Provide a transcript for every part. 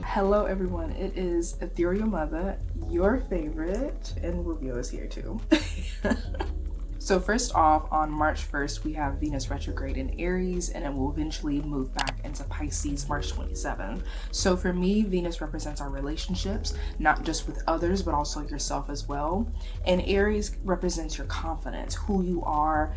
Hello everyone, it is Ethereal Mother, your favorite, and Rubio is here too. So first off, on March 1st, we have Venus retrograde in Aries, and it will eventually move back into Pisces March 27th. So for me, Venus represents our relationships, not just with others, but also yourself as well. And Aries represents your confidence, who you are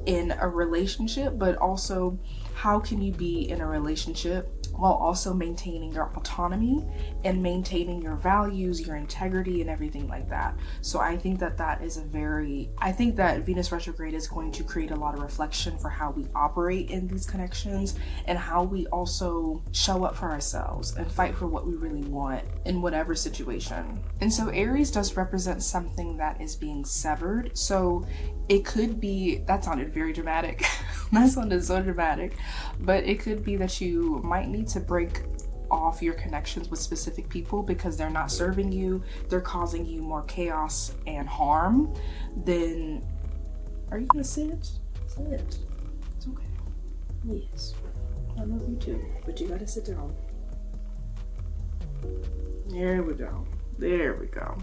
in a relationship, but also how can you be in a relationship while also maintaining your autonomy and maintaining your values, your integrity, and everything like that. So I think that I think that Venus retrograde is going to create a lot of reflection for how we operate in these connections and how we also show up for ourselves and fight for what we really want in whatever situation. And so Aries does represent something that is being severed. So it could be, that sounded very dramatic. That sounded so dramatic, but it could be that you might need to break off your connections with specific people because they're not serving you, they're causing you more chaos and harm. Then are you gonna sit? Sit. It's okay. Yes, I love you too, but you gotta sit down. There we go. There we go.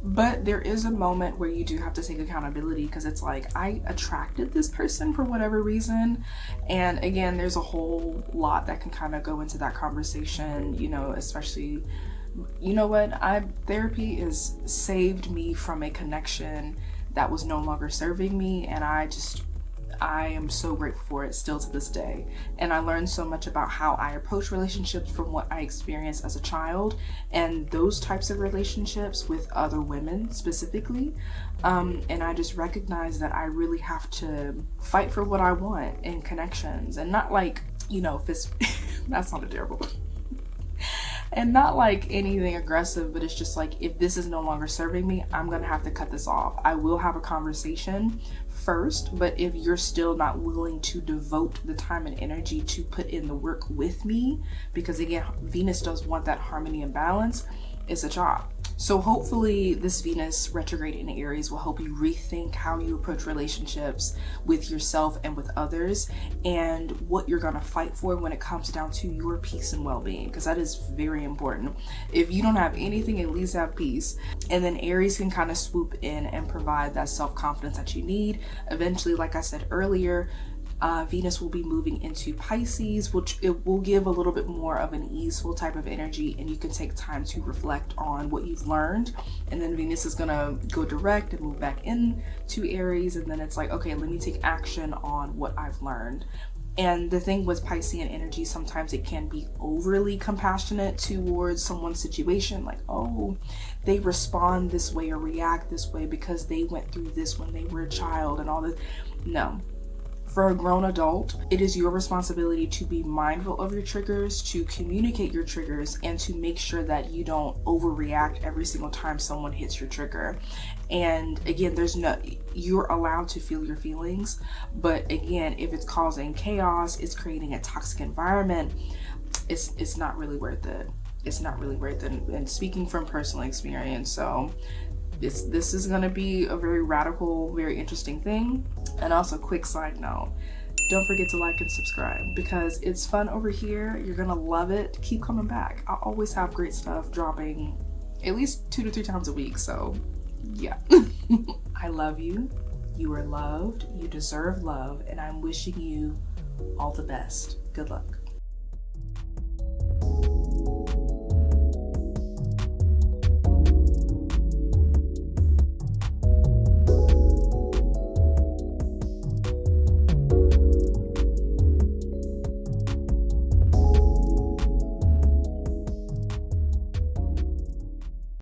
But there is a moment where you do have to take accountability, because it's like, I attracted this person for whatever reason. And again, there's a whole lot that can kind of go into that conversation, you know, especially, you know what, therapy has saved me from a connection that was no longer serving me, and I am so grateful for it still to this day. And I learned so much about how I approach relationships from what I experienced as a child, and those types of relationships with other women specifically. And I just recognized that I really have to fight for what I want in connections, and not like, you know, that sounded terrible. And not like anything aggressive, but it's just like, if this is no longer serving me, I'm gonna have to cut this off. I will have a conversation first, but if you're still not willing to devote the time and energy to put in the work with me, because again, Venus does want that harmony and balance, it's a job. So hopefully this Venus retrograde in Aries will help you rethink how you approach relationships with yourself and with others, and what you're gonna fight for when it comes down to your peace and well-being, because that is very important. If you don't have anything, at least have peace. And then Aries can kind of swoop in and provide that self-confidence that you need. Eventually, like I said earlier, Venus will be moving into Pisces, which it will give a little bit more of an easeful type of energy, and you can take time to reflect on what you've learned. And then Venus is gonna go direct and move back into Aries, and then it's like, okay, let me take action on what I've learned. And the thing with Piscean energy, sometimes it can be overly compassionate towards someone's situation, like, oh, they respond this way or react this way because they went through this when they were a child and all this. No. For a grown adult, it is your responsibility to be mindful of your triggers, to communicate your triggers, and to make sure that you don't overreact every single time someone hits your trigger. And again, you're allowed to feel your feelings, but again, if it's causing chaos, it's creating a toxic environment, it's not really worth it. It's not really worth it. And speaking from personal experience, so this is going to be a very radical, very interesting thing. And also, quick side note, don't forget to like and subscribe, because it's fun over here. You're gonna love it. Keep coming back. I always have great stuff dropping at least 2 to 3 times a week, so yeah. I love you. You are loved. You deserve love, and I'm wishing you all the best. Good luck.